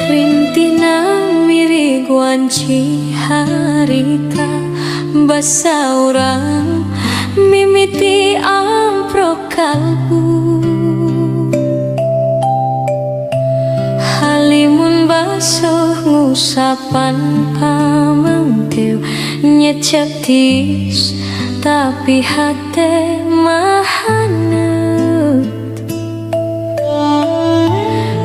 Rintina mirig wanci harita basa orang mimiti ampro kalbu halimun basuh ngusapan pamangkew nyecep tis tapi hati mahanet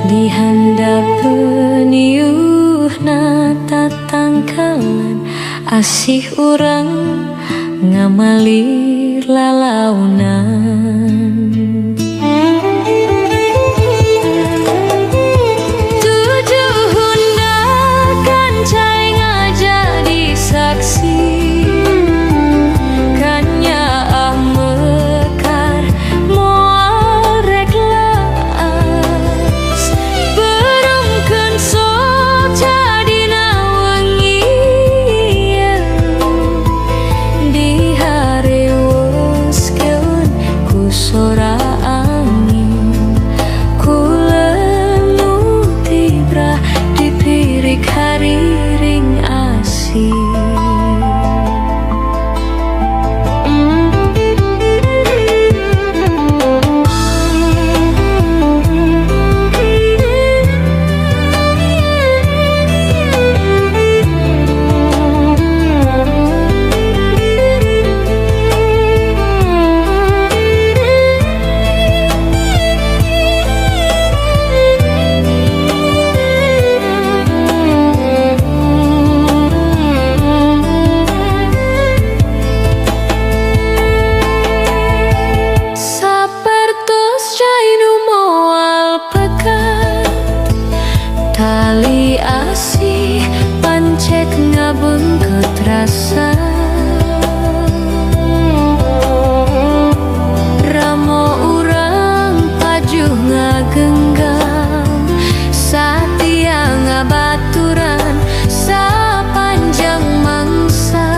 di handap peniuh na tatangkalan asih urang ngamalir lalaunan tujuh hundakan cai ngajadi saksi kanya mekar moal reklas berungkeun sok jadina wengi di harewoskeun ku sora angin kulem nu tibrah dipirik hariring asih tali asih pancet ngabengket rasa ramo urang pajuh ngagenggam satia ngabaturan sapanjang mangsa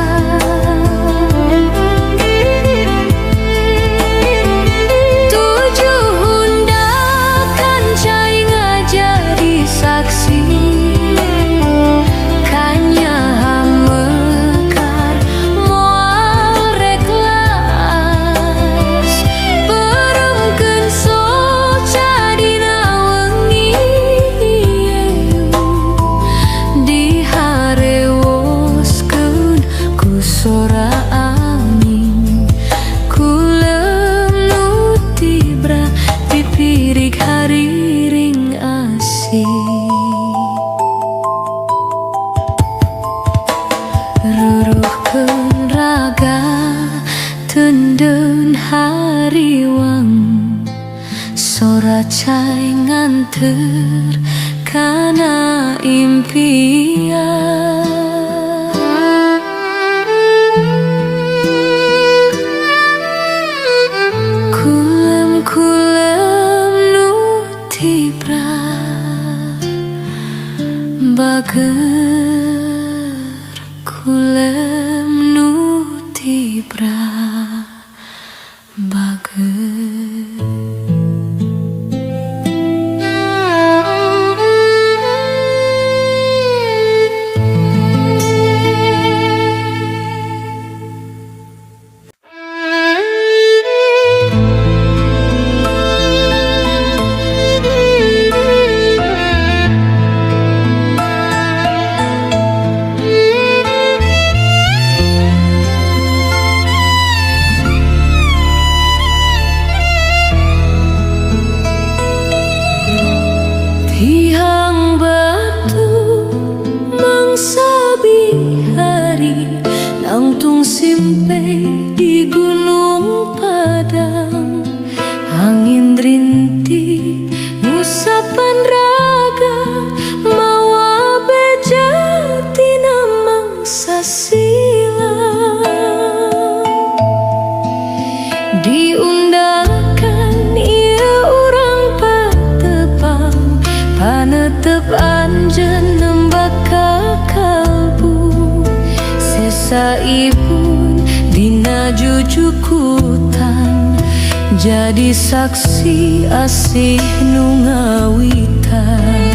tujuh hundakan cai ngajadi saksi kanya mekar moal reklas berungkeun sok jadina wengi di harewoskeun ku sora angin kulem nu tibrah dipirik hariring asih ruruhkeun raga tundun hariwang sora cai nganter kana impian kulem nu tibrah bager kulem nu tibrah bager Tihang batu mangsa bihari nangtung simpe di gunung padang angin rintik ngusapan raga mawa beja tina mangsa silang diundakan ieu urang patepang panetep anjeun nembak ka kalbu sesaipun dina jujukutan jadi saksi asih nu ngawitan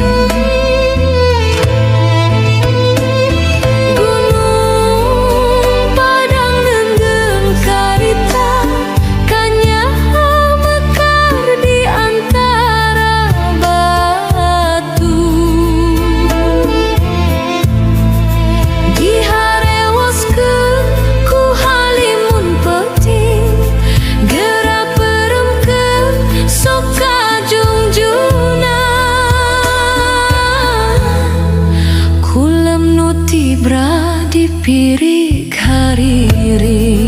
pirik hariri.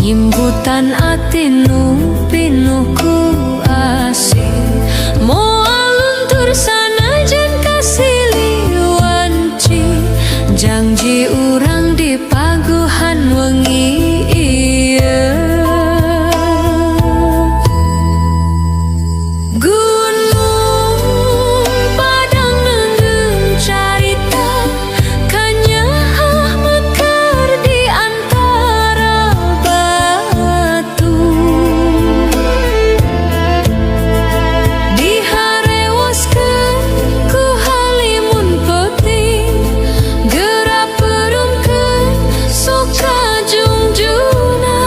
Nyimbutan atinu pinuh ku asih moal luntur sanajan kasiliwanci janji urang di paguhan wengi ieu. Gunung padang nengeun carita kanyah mekar di antara batu. Diharewaskeun ku halimun peuting geura perungkeun sok kajungjuna.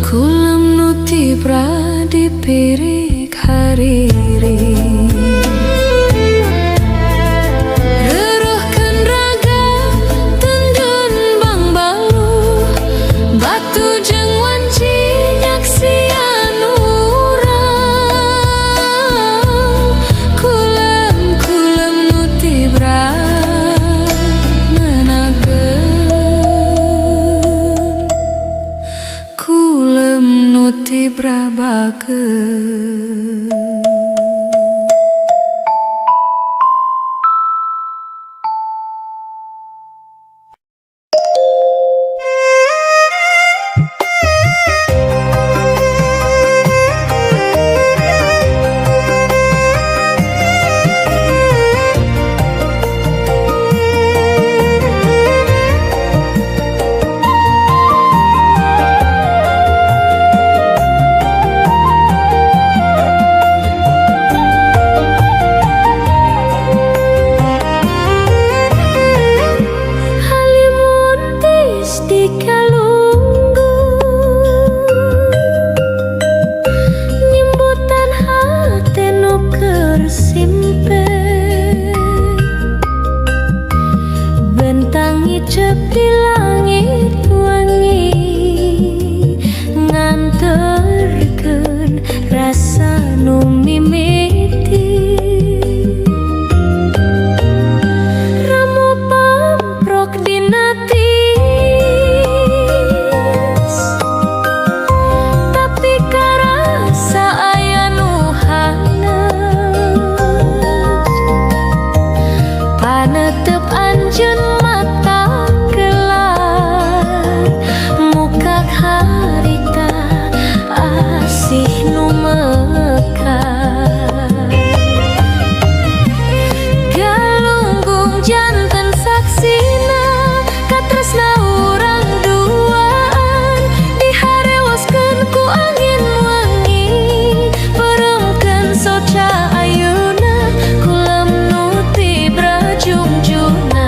Kulam nu tibra di pirik hariri. Reureukkeun raga tenggeun bang baluh batu jeung wanci nyaksian urang. Kulam nu tibra menageun, kulam nu tibra bageun. Bentang icep di langit wangi nganterkeun rasa nu mimiti. Ramu pamprok dina tis tapi karasa aya nu haneut. Panetep anjeun mata gelap muka harita asih nu mekar. Galunggung janten saksina katresna urang duaan diharewaskeun ku angin wangi peremkeun soca ayeuna kulam nu tibra jungjuna.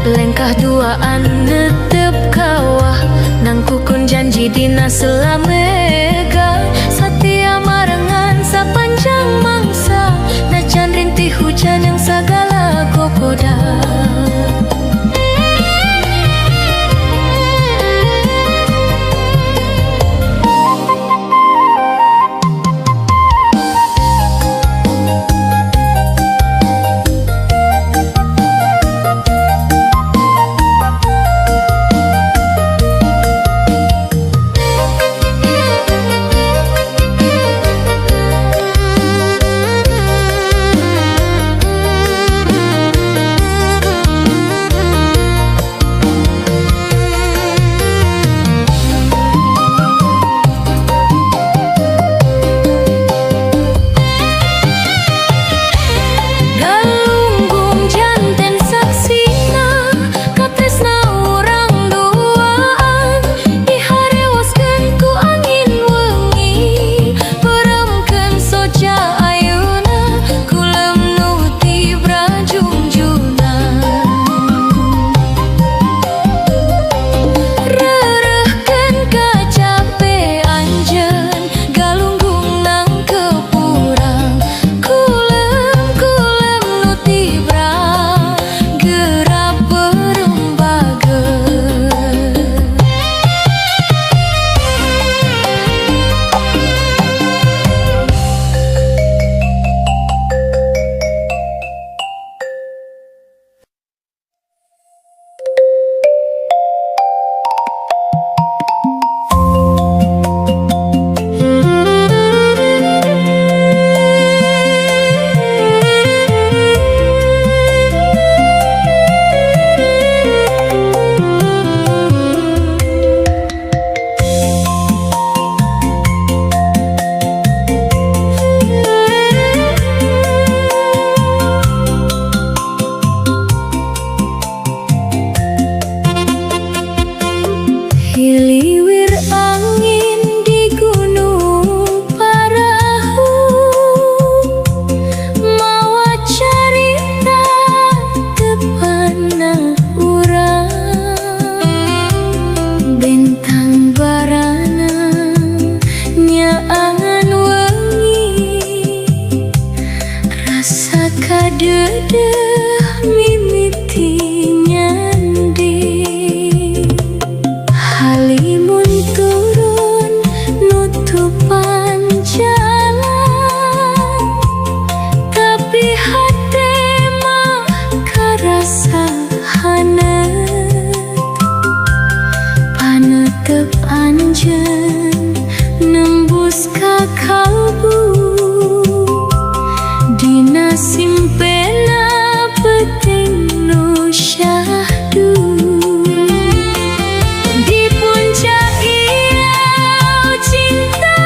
Lengkah duaan netep kawah nangkukun janji dina selamega satia marengan sapanjang mangsa najan rintih hujan yang sagala gogoda. mimiti nyandi halimun turun nutupan jalan tapi hati mah karasa hanet panetep anjen nembus ka kalbu dina simpena penting nu syahdu di puncak ieu cinta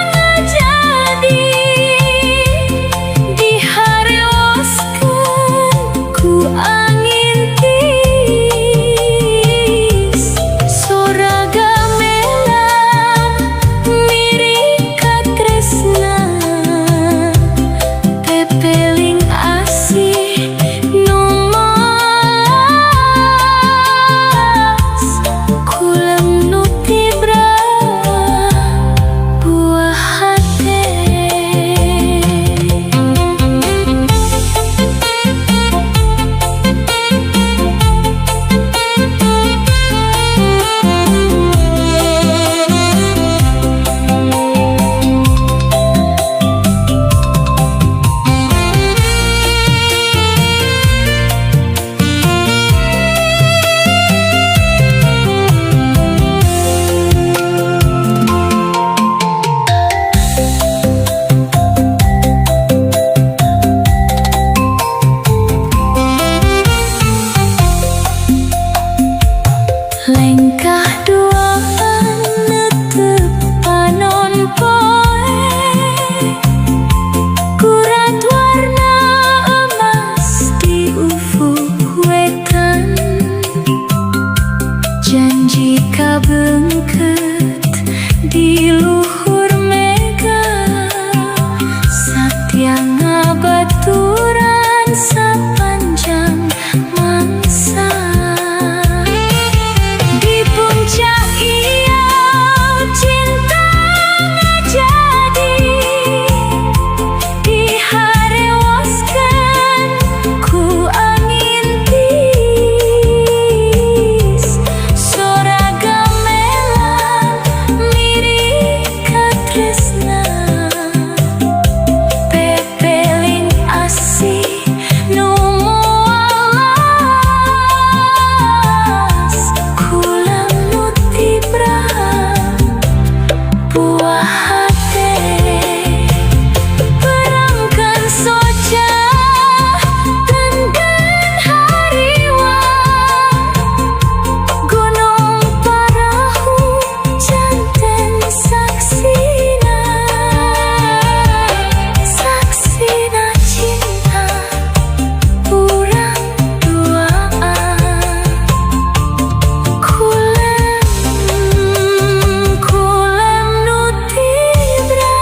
ngajadi diharewoskeun ku angin tiis sora gamelan mirip ka tresna pepeling asih nu moas kulem nu tibra buah hate. Lengkah duaan netep panon poe kurat warna emas di ufuk wetan janji kabengket di luhur mega satya ngabaturan sapanjang mangsa di puncak ieu cinta ngajadi diharewoskeun ku angin tiis sora gamelan mirip ka tresna pepeling asih nu moalas kulem nu tibra buah hate perangkan soja tenggan hariwa gunung parahu janten saksina cinta urang duaan kulem nu tibra.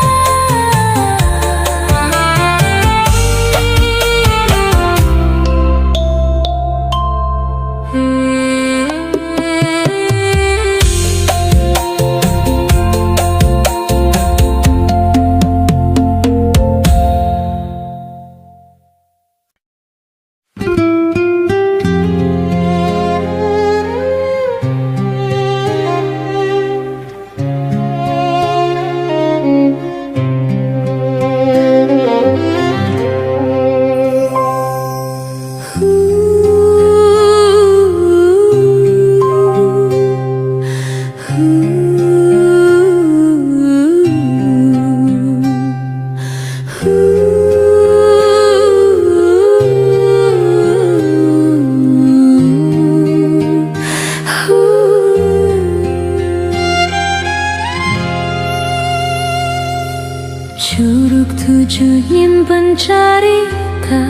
Curug tujuh nyimpen carita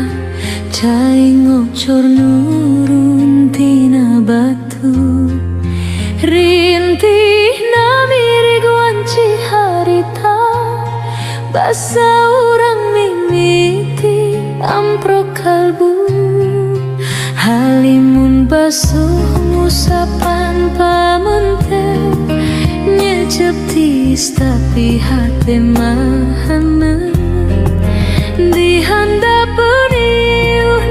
cai ngocor nurun tina batu rintih namirig wanci harita basa urang mimiti amprok kalbu halimun basuh musapan pamentek nyecep tis tapi hati mahana di handap peniuh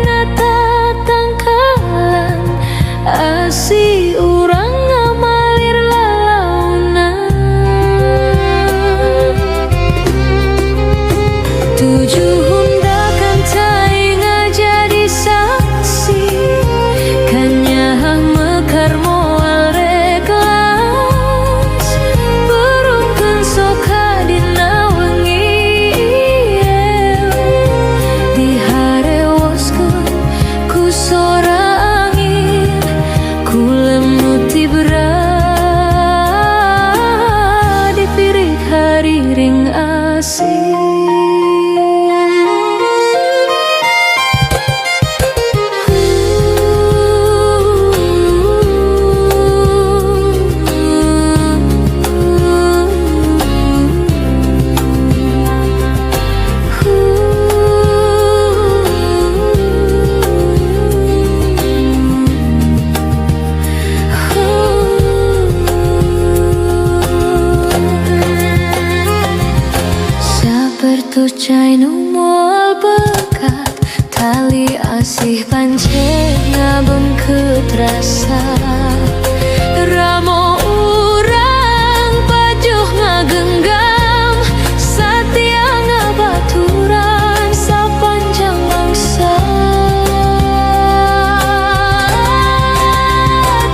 kasih. Pertucai numol bekat tali asih pancen ngabung keterasa ramo urang pajuh ngagenggam satia ngabaturan sapanjang bangsa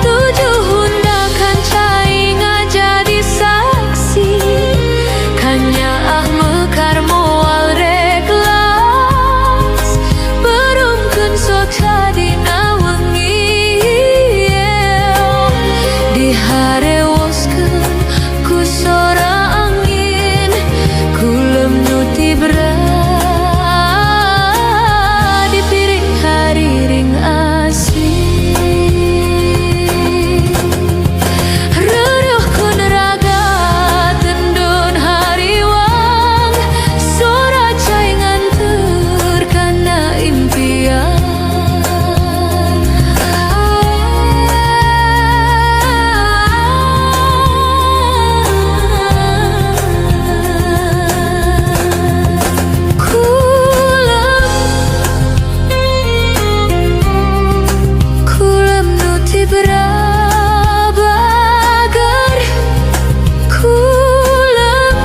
tujuh hundakan cai ngajadi saksi kanya mekar moal reglas berumkeun soksa dina wengi diharewoskeun ku sora angin kulem nu tibra dipiring hariring asih reuruh ku neraga tendun hariwang sora cai nganteur kana impian kulem nu tibra bagar kulem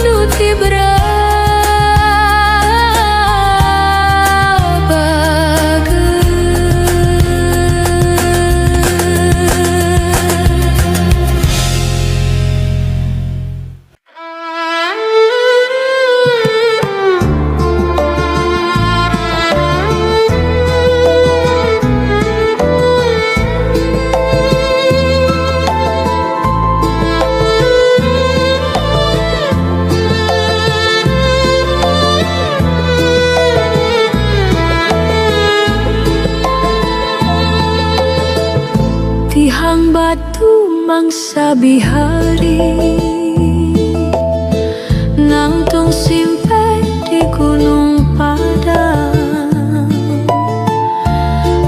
nu tibra tihang batu mangsa bihari nangtung simpe di gunung padang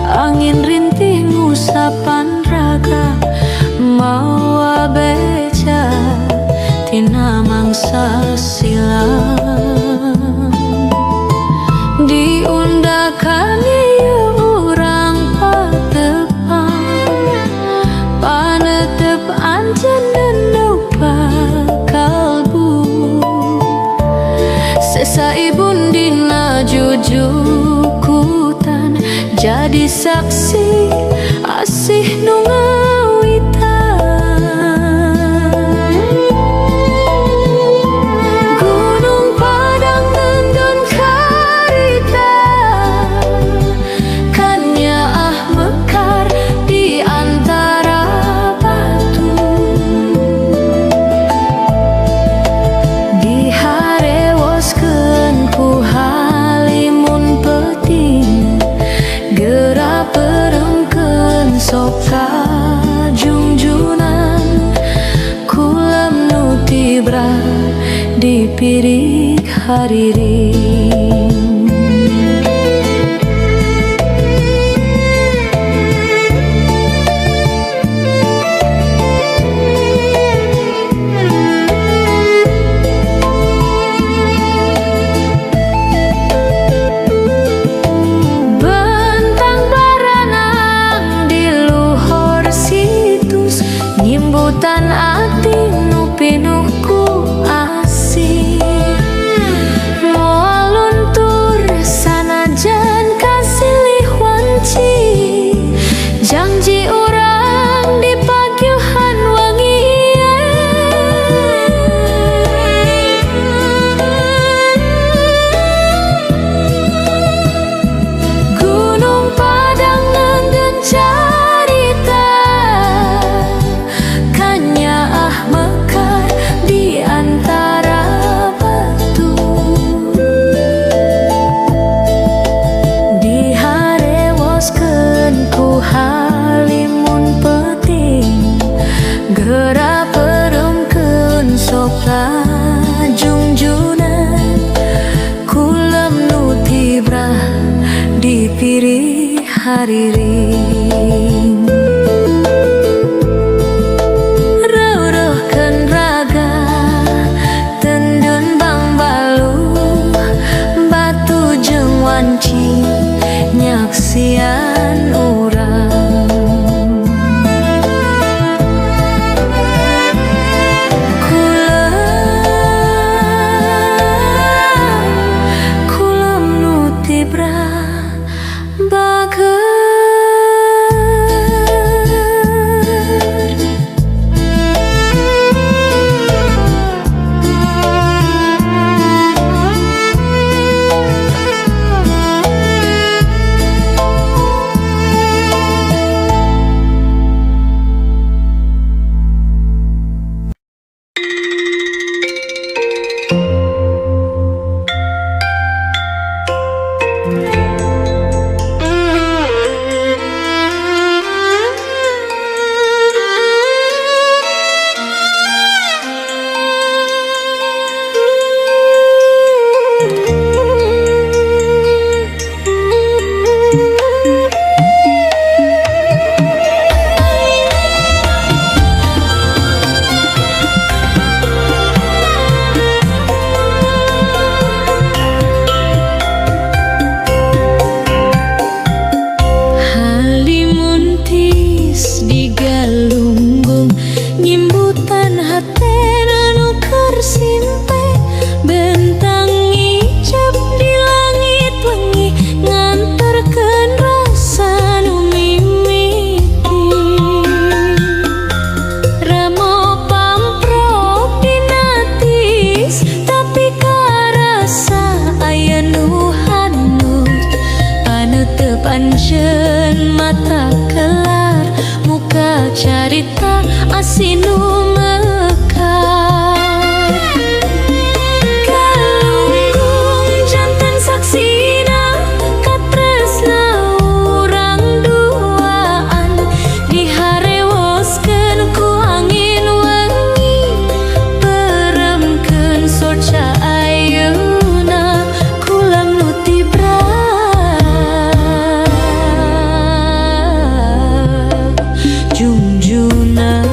angin rintih ngusapan raga mawa beca tina mangsa silam diundakan ieu urang patepang panetep ancen neuk kalbu sesaibun dina jujukutan jadi saksi asih nu ngawitan Gunung Padang nendun karita kanya mekar di antara batu diharewoskeun ku halimun peting geura perengkeun sok kajungjunan kulem nu tibra dipirik hariring bentang baranang di luhur situs nyimbutan ati nu pinuh ku asih moal luntur sanajan kasilih wanci janji urang di pagiuhan wangian Gunung Padang nendun carita kanya kariring. Raurohkeun raga tendun bang balu, batu jeung wanci nyaksian urang. Kulem nu tibra bager. Digalunggung nyimbutan hatena nu keur simpe, bentang ngicep di langit wengi nganterkeun rasa nu mimiti. Ramo pamprok dinatis tapi karasa aya nu hanut, anu teu pancen mata kelar, muka carita asinu mekar. Galunggung janten saksina katresna urang duaan, diharewoskeun ku angin wengi, peremkeun soca ayeuna kulam nu tibra junjuna.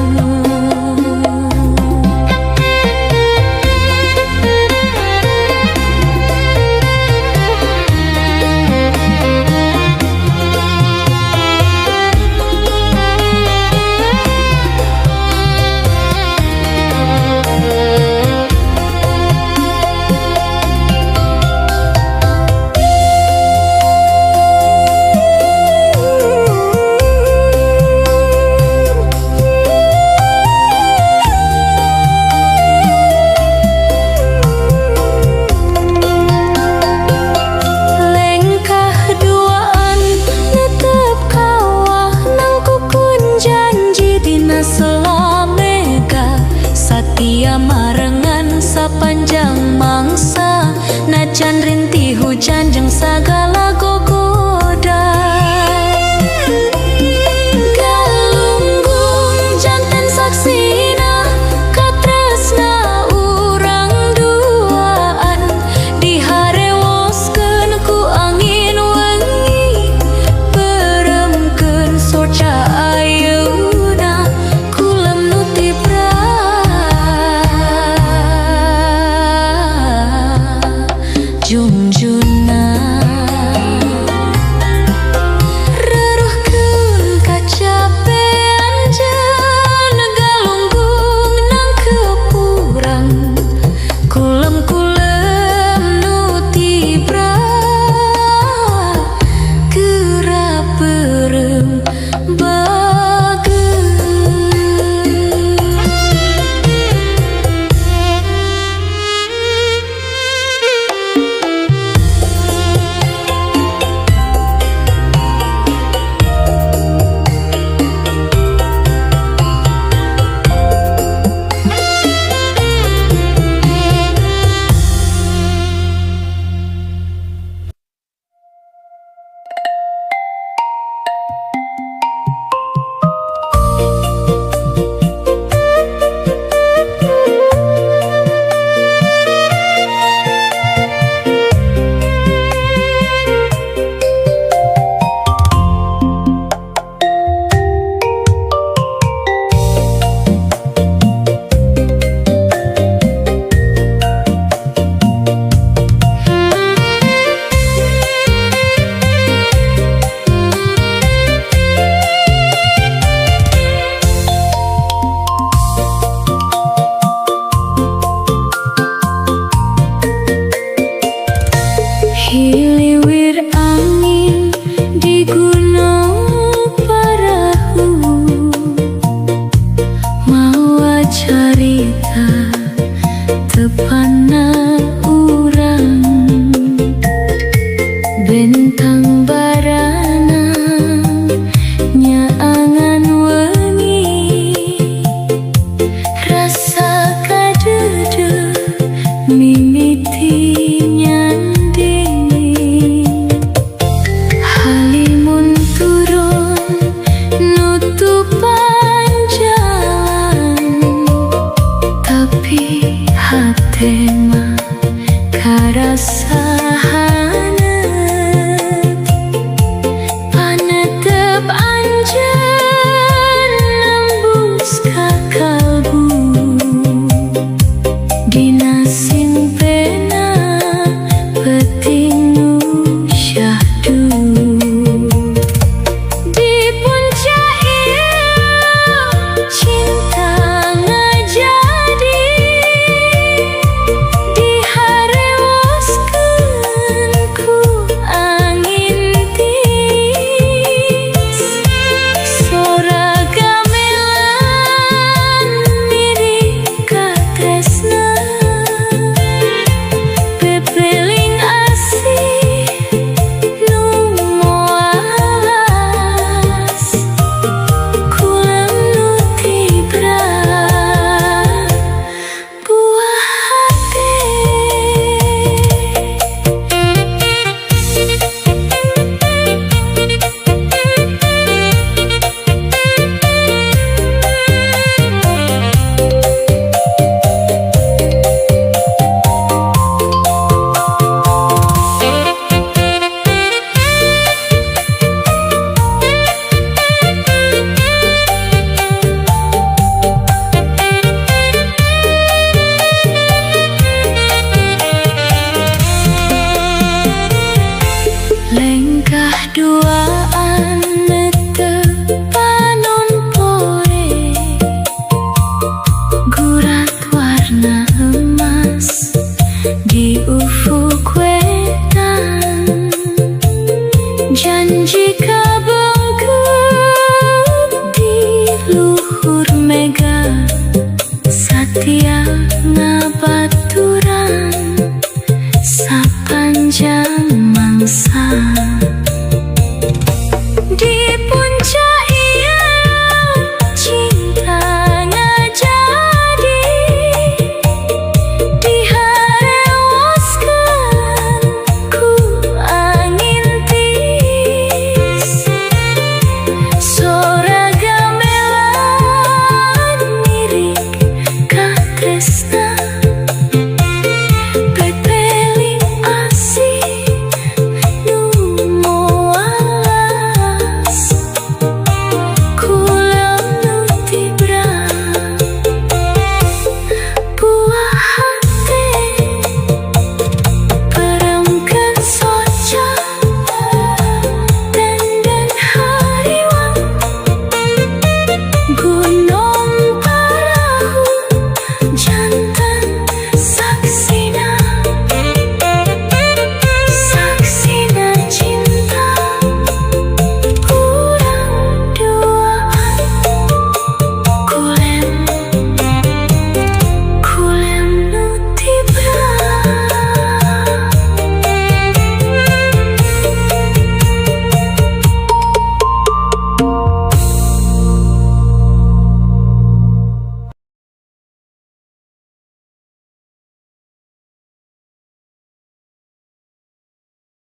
Satia marengan sapanjang mangsa, najan rintik